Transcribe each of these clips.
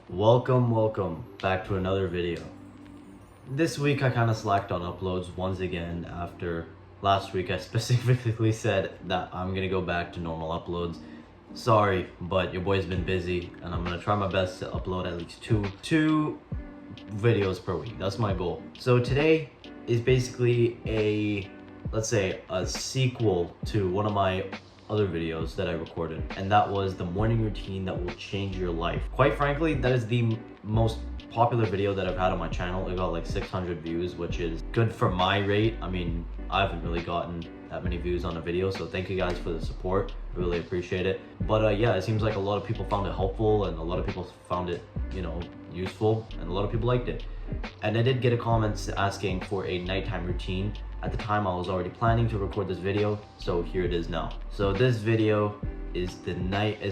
Welcome back to another video. This week I kind of slacked on uploads once again after last week I specifically said that I'm gonna go back to normal uploads. Sorry, but your boy's been busy and I'm gonna try my best to upload at least two videos per week. That's my goal. So today is basically let's say a sequel to one of my other videos that I recorded, and that was the morning routine that will change your life. Quite frankly, that is the most popular video that I've had on my channel. It got like 600 views, which is good for my rate. I mean, I haven't really gotten that many views on a video, so thank you guys for the support. I really appreciate it. But yeah, it seems like a lot of people found it helpful and a lot of people found it, useful, and a lot of people liked it. And I did get a comment asking for a nighttime routine. At the time, I was already planning to record this video, so here it is now. So this video is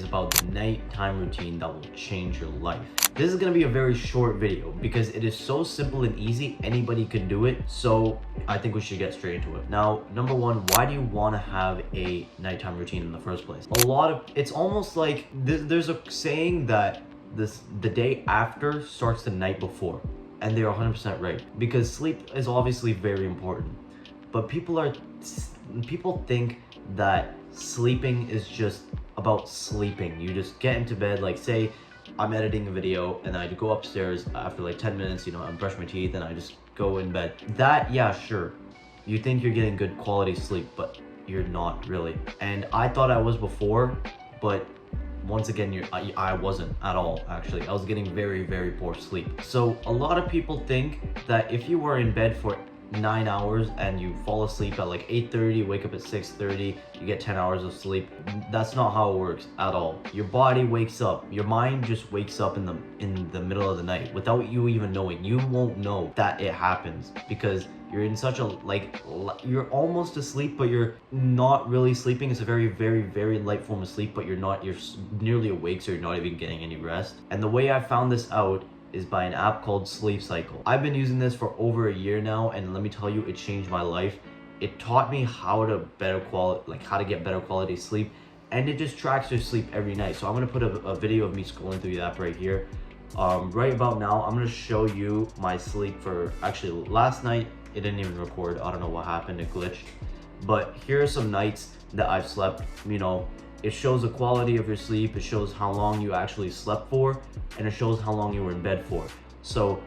about the nighttime routine that will change your life. This is gonna be a very short video because it is so simple and easy, anybody can do it. So I think we should get straight into it. Now, number one, why do you want to have a nighttime routine in the first place? It's almost like there's a saying that the day after starts the night before, and they're 100% right, because sleep is obviously very important. But people think that sleeping is just about sleeping. You just get into bed, like say I'm editing a video and I go upstairs after like 10 minutes, I brush my teeth and I just go in bed. Yeah, sure. You think you're getting good quality sleep, but you're not really. And I thought I was before, but once again, I wasn't at all, actually. I was getting very, very poor sleep. So a lot of people think that if you are in bed for 9 hours and you fall asleep at like 8:30, wake up at 6:30, you get 10 hours of sleep. That's not how it works at all. Your body wakes up, your mind just wakes up in the middle of the night without you even knowing. You won't know that it happens because you're in such a you're almost asleep, but you're not really sleeping. It's a very, very, very light form of sleep, but you're nearly awake, so you're not even getting any rest. And the way I found this out is by an app called Sleep Cycle. I've been using this for over a year now, and let me tell you, it changed my life. It taught me how to get better quality sleep, and it just tracks your sleep every night. So I'm gonna put a video of me scrolling through the app right here. Right about now, I'm gonna show you my sleep for, actually last night, it didn't even record. I don't know what happened, it glitched. But here are some nights that I've slept, It shows the quality of your sleep, it shows how long you actually slept for, and it shows how long you were in bed for. So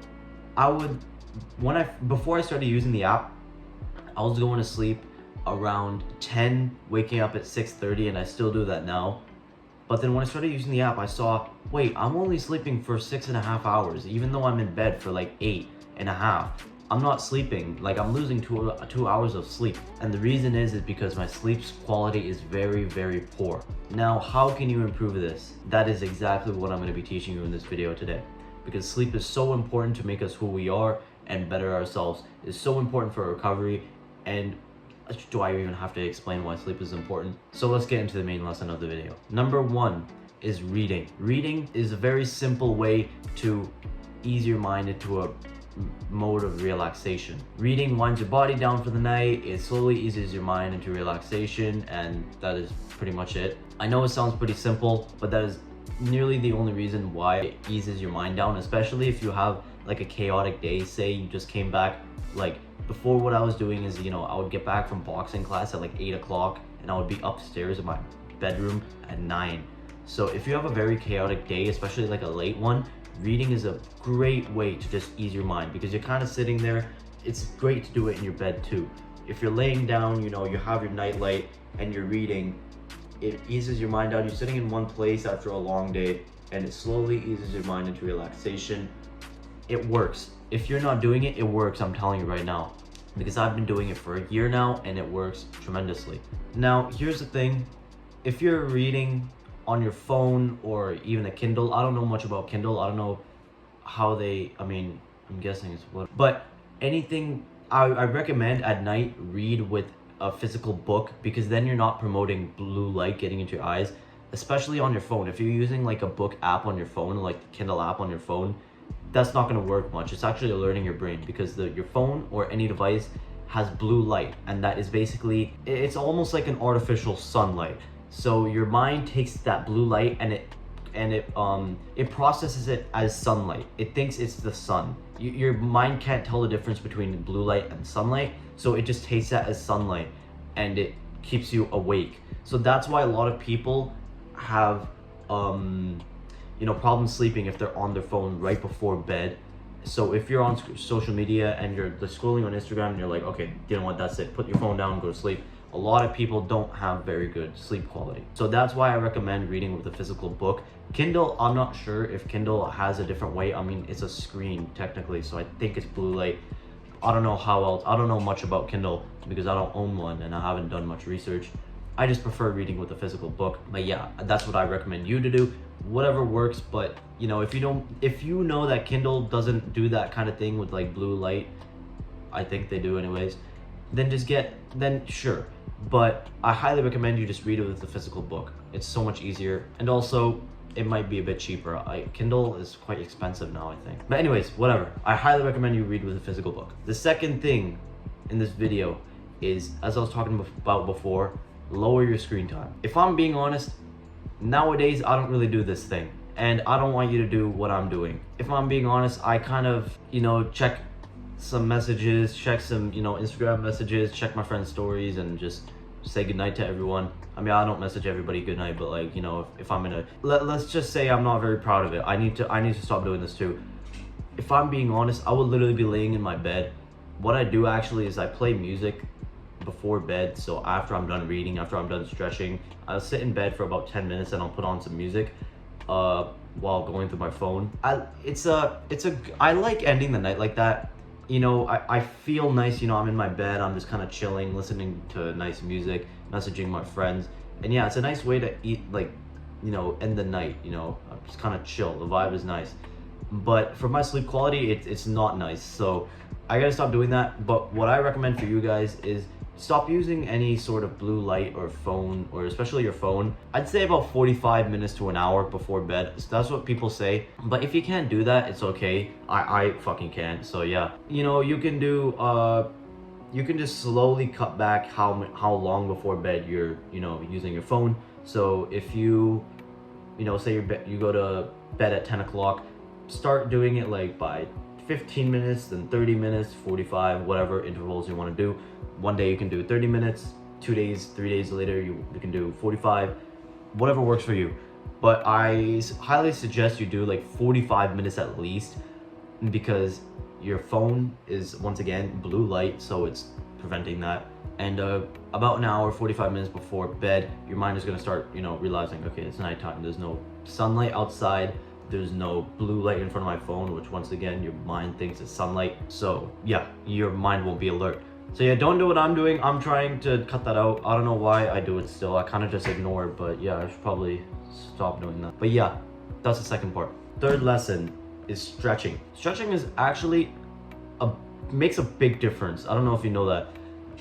before I started using the app, I was going to sleep around 10, waking up at 6:30, and I still do that now. But then when I started using the app, I saw, wait, I'm only sleeping for 6.5 hours, even though I'm in bed for like 8.5. I'm not sleeping, I'm losing two hours of sleep. And the reason is because my sleep quality is very, very poor. Now, how can you improve this? That is exactly what I'm going to be teaching you in this video today. Because sleep is so important to make us who we are and better ourselves. It's so important for recovery. And do I even have to explain why sleep is important? So let's get into the main lesson of the video. Number one is reading. Reading is a very simple way to ease your mind into a mode of relaxation. Reading winds your body down for the night, it slowly eases your mind into relaxation, and that is pretty much it. I know it sounds pretty simple, but that is nearly the only reason why it eases your mind down, especially if you have like a chaotic day. Say you just came back, before, what I was doing is, I would get back from boxing class at like 8 o'clock and I would be upstairs in my bedroom at 9. So if you have a very chaotic day, especially like a late one, reading is a great way to just ease your mind because you're kind of sitting there. It's great to do it in your bed too. If you're laying down, you have your night light and you're reading, it eases your mind down. You're sitting in one place after a long day and it slowly eases your mind into relaxation. It works. If you're not doing it, it works, I'm telling you right now. Because I've been doing it for a year now and it works tremendously. Now, here's the thing. If you're reading on your phone or even a Kindle, I don't know much about Kindle. I don't know how I'm guessing it's what. But anything, I recommend at night read with a physical book because then you're not promoting blue light getting into your eyes, especially on your phone. If you're using like a book app on your phone, like the Kindle app on your phone, that's not going to work much. It's actually alerting your brain because your phone or any device has blue light, and that is basically, it's almost like an artificial sunlight. So your mind takes that blue light and it and it processes it as sunlight. It thinks it's the sun. Your mind can't tell the difference between blue light and sunlight, so it just takes that as sunlight, and it keeps you awake. So that's why a lot of people have problems sleeping if they're on their phone right before bed. So if you're on social media and you're scrolling on Instagram and you're like, okay, you know what, that's it, put your phone down, go to sleep. A lot of people don't have very good sleep quality. So that's why I recommend reading with a physical book. Kindle, I'm not sure if Kindle has a different way. I mean, it's a screen technically, so I think it's blue light. I don't know how else. I don't know much about Kindle because I don't own one and I haven't done much research. I just prefer reading with a physical book. But yeah, that's what I recommend you to do. Whatever works, but if you know that Kindle doesn't do that kind of thing with like blue light, I think they do anyways, then sure. But I highly recommend you just read it with the physical book. It's so much easier, and also it might be a bit cheaper. Kindle is quite expensive now, I think. But anyways, whatever. I highly recommend you read with a physical book. The second thing in this video is, as I was talking about before, lower your screen time. If I'm being honest, nowadays I don't really do this thing, and I don't want you to do what I'm doing. If I'm being honest, I kind of, check some messages, check some, Instagram messages, check my friends' stories, and just say goodnight to everyone. I mean, I don't message everybody goodnight, but like, if I'm in a, let's just say I'm not very proud of it. I need to stop doing this too. If I'm being honest, I would literally be laying in my bed. What I do actually is I play music before bed. So after I'm done reading, after I'm done stretching, I'll sit in bed for about 10 minutes and I'll put on some music while going through my phone. I like ending the night like that. I feel nice, I'm in my bed, I'm just kind of chilling, listening to nice music, messaging my friends. And yeah, it's a nice way to end the night, just kind of chill. The vibe is nice. But for my sleep quality, it's not nice. So I gotta stop doing that. But what I recommend for you guys is stop using any sort of blue light or phone, or especially your phone. I'd say about 45 minutes to an hour before bed. So that's what people say. But if you can't do that, it's okay. I fucking can't. So yeah, you can do you can just slowly cut back how long before bed you're using your phone. So if you say you go to bed at 10 o'clock, start doing it like by 15 minutes, then 30 minutes, 45, whatever intervals you want to do. One day you can do 30 minutes, 2 days, 3 days later you can do 45, whatever works for you. But I highly suggest you do like 45 minutes at least, because your phone is, once again, blue light, so it's preventing that. And about an hour, 45 minutes before bed, your mind is going to start realizing, okay, it's nighttime, there's no sunlight outside, there's no blue light in front of my phone, which once again your mind thinks it's sunlight. So yeah, your mind won't be alert. So yeah, don't do what I'm doing. I'm trying to cut that out. I don't know why I do it still. I kind of just ignore it, but yeah, I should probably stop doing that. But yeah, that's the second part. Third lesson is stretching. Stretching is actually makes a big difference. I don't know if you know that,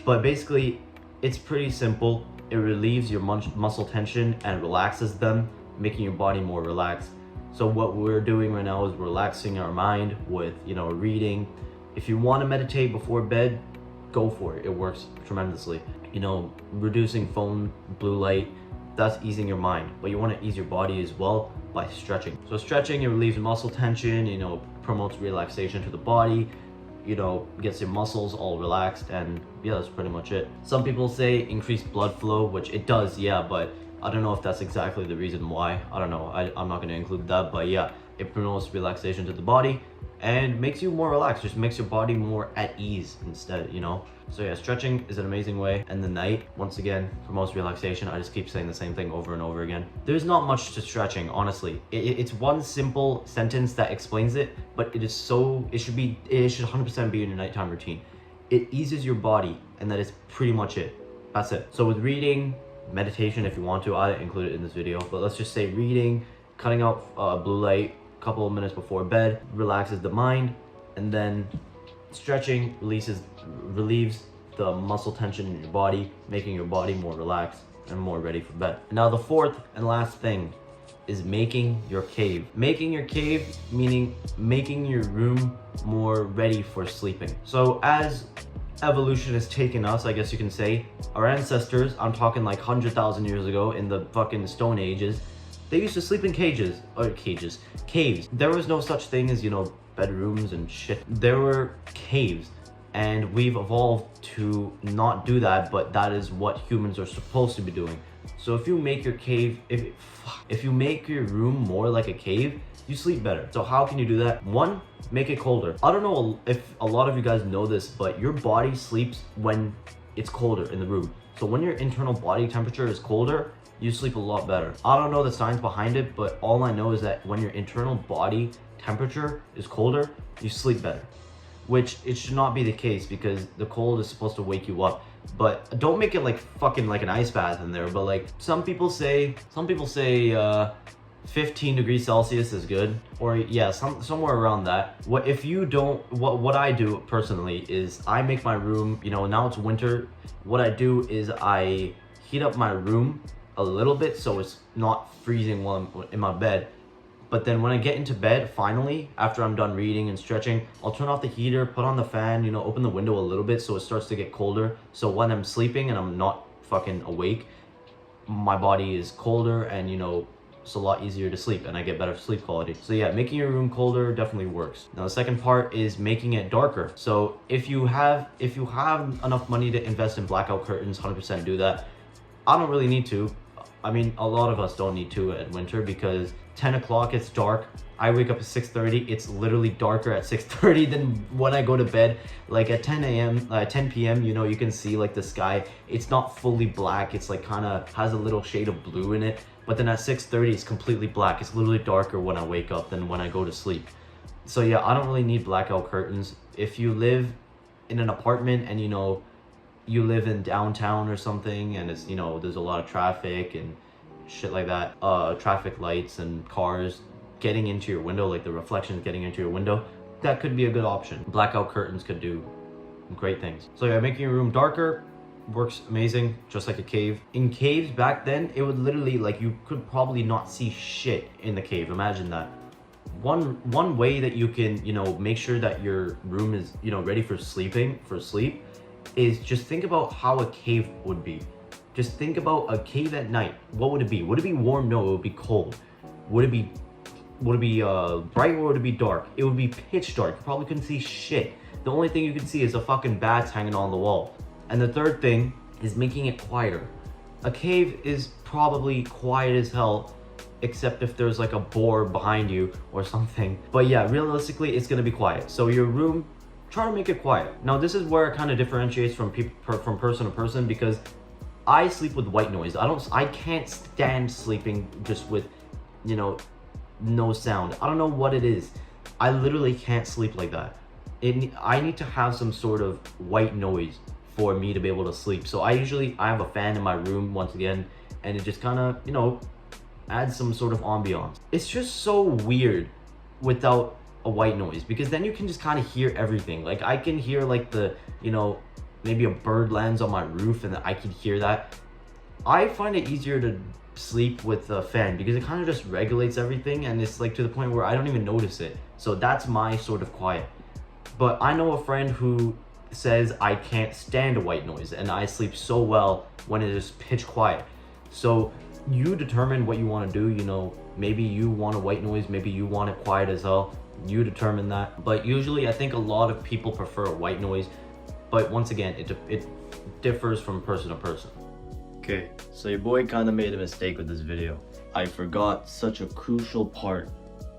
but basically it's pretty simple. It relieves your muscle tension and relaxes them, making your body more relaxed. So what we're doing right now is relaxing our mind with reading. If you want to meditate before bed, go for it. It works tremendously. Reducing phone blue light, that's easing your mind, but you want to ease your body as well by stretching. So stretching, it relieves muscle tension, promotes relaxation to the body, gets your muscles all relaxed, and yeah, that's pretty much it. Some people say increased blood flow, which it does, yeah, but I don't know if that's exactly the reason why. I don't know. I'm not going to include that, but yeah, it promotes relaxation to the body and makes you more relaxed, just makes your body more at ease instead, So yeah, stretching is an amazing way. And the night, once again, promotes relaxation. I just keep saying the same thing over and over again. There's not much to stretching, honestly. It's one simple sentence that explains it, but it should 100% be in your nighttime routine. It eases your body, and that is pretty much it. That's it. So with reading, meditation, if you want to, I didn't include it in this video, but let's just say reading, cutting out blue light a couple of minutes before bed, relaxes the mind, and then stretching relieves the muscle tension in your body, making your body more relaxed and more ready for bed. Now the fourth and last thing is making your cave. Making your cave, meaning making your room more ready for sleeping. So as evolution has taken us, I guess you can say, our ancestors, I'm talking like 100,000 years ago in the fucking Stone Ages, They used to sleep in cages. Caves. There was no such thing as, you know, bedrooms and shit. There were caves. And we've evolved to not do that, but that is what humans are supposed to be doing. So if you make your cave, if you make your room more like a cave, you sleep better. So how can you do that? One, make it colder. I don't know if a lot of you guys know this, but your body sleeps when it's colder in the room. So when your internal body temperature is colder, you sleep a lot better. I don't know the science behind it, but all I know is that when your internal body temperature is colder, you sleep better. Which it should not be the case, because the cold is supposed to wake you up. But don't make it like fucking like an ice bath in there. But like some people say 15 degrees Celsius is good, or yeah, somewhere around that. What I do personally is I make my room, you know, now it's winter. What I do is I heat up my room a little bit so it's not freezing while I'm in my bed. But then when I get into bed, finally, after I'm done reading and stretching, I'll turn off the heater, put on the fan, you know, open the window a little bit so it starts to get colder. So when I'm sleeping and I'm not fucking awake, my body is colder and, you know, it's a lot easier to sleep and I get better sleep quality. So yeah, making your room colder definitely works. Now the second part is making it darker. So if you have enough money to invest in blackout curtains, 100% do that. I don't really need to. I mean, a lot of us don't need to at winter, because 10 o'clock it's dark. I wake up at 6:30. It's literally darker at 6:30 than when I go to bed. Like at 10 p.m, you know, you can see like the sky. It's not fully black. It's like kind of has a little shade of blue in it. But then at 6:30, it's completely black. It's literally darker when I wake up than when I go to sleep. So yeah, I don't really need blackout curtains. If you live in an apartment and, you know, you live in downtown or something and it's, you know, there's a lot of traffic and shit like that, traffic lights and cars getting into your window, like the reflections getting into your window, that could be a good option. Blackout curtains could do great things. So yeah, making your room darker works amazing, just like a cave. In caves back then, it would literally, like, you could probably not see shit in the cave. Imagine that. One way that you can, you know, make sure that your room is, you know, ready for sleep is just think about how a cave would be. Just think about a cave at night. What would it be? Would it be warm? No, it would be cold. Would it be bright, or would it be dark? It would be pitch dark. You probably couldn't see shit. The only thing you can see is the fucking bats hanging on the wall. And the third thing is making it quieter. A cave is probably quiet as hell, except if there's like a boar behind you or something. But yeah, realistically, it's gonna be quiet. So your room, try to make it quiet. Now this is where it kind of differentiates from person to person, because I sleep with white noise. I can't stand sleeping just with, you know, no sound. I don't know what it is. I literally can't sleep like that. I need to have some sort of white noise for me to be able to sleep. So I have a fan in my room once again, and it just kind of, you know, adds some sort of ambiance. It's just so weird without a white noise, because then you can just kind of hear everything. Like I can hear like the, you know, maybe a bird lands on my roof and I can hear that. I find it easier to sleep with a fan because it kind of just regulates everything, and it's like to the point where I don't even notice it. So that's my sort of quiet. But I know a friend who says I can't stand a white noise and I sleep so well when it is pitch quiet. So you determine what you want to do. You know, maybe you want a white noise, maybe you want it quiet as hell. You determine that. But usually I think a lot of people prefer a white noise. But once again, it differs from person to person. Okay, so your boy kind of made a mistake with this video. I forgot such a crucial part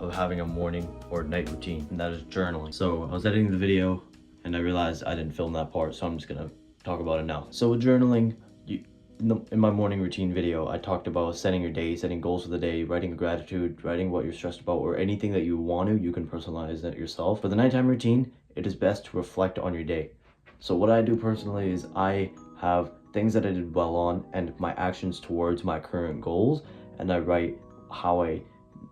of having a morning or night routine, and that is journaling. So I was editing the video and I realized I didn't film that part, so I'm just gonna talk about it now. So with journaling, in my morning routine video, I talked about setting your day, setting goals for the day, writing gratitude, writing what you're stressed about, or anything that you want to, you can personalize it yourself. For the nighttime routine, it is best to reflect on your day. So what I do personally is I have things that I did well on and my actions towards my current goals, and I write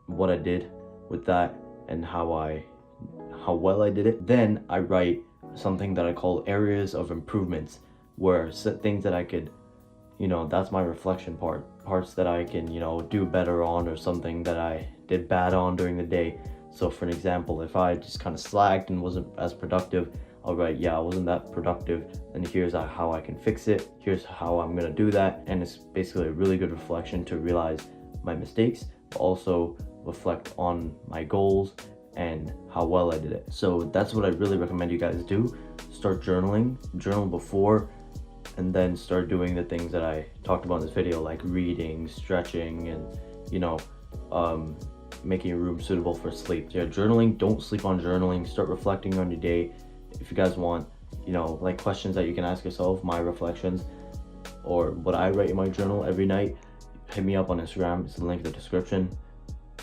what I did with that and how well I did it. Then I write something that I call areas of improvements, where things that I could, you know, that's my reflection parts that I can, you know, do better on, or something that I did bad on during the day. So for an example, if I just kind of slacked and wasn't as productive, I'll write, yeah, I wasn't that productive, and here's how I can fix it, here's how I'm gonna do that. And it's basically a really good reflection to realize my mistakes, but also reflect on my goals and how well I did it. So that's what I really recommend you guys do. Start journaling, journal before, and then start doing the things that I talked about in this video, like reading, stretching, and making your room suitable for sleep. Yeah, journaling, don't sleep on journaling. Start reflecting on your day. If you guys want, like questions that you can ask yourself, my reflections, or what I write in my journal every night, hit me up on Instagram. It's the link in the description.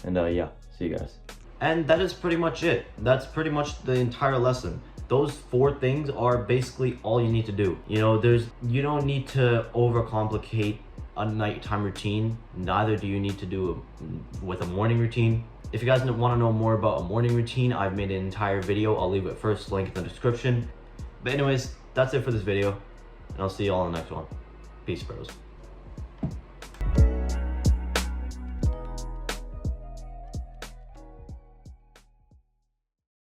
And yeah, see you guys. And that is pretty much it. That's pretty much the entire lesson. Those 4 things are basically all you need to do. You don't need to overcomplicate a nighttime routine. Neither do you need to do with a morning routine. If you guys want to know more about a morning routine, I've made an entire video. I'll leave it first, link in the description. But anyways, that's it for this video, and I'll see you all in the next one. Peace, bros.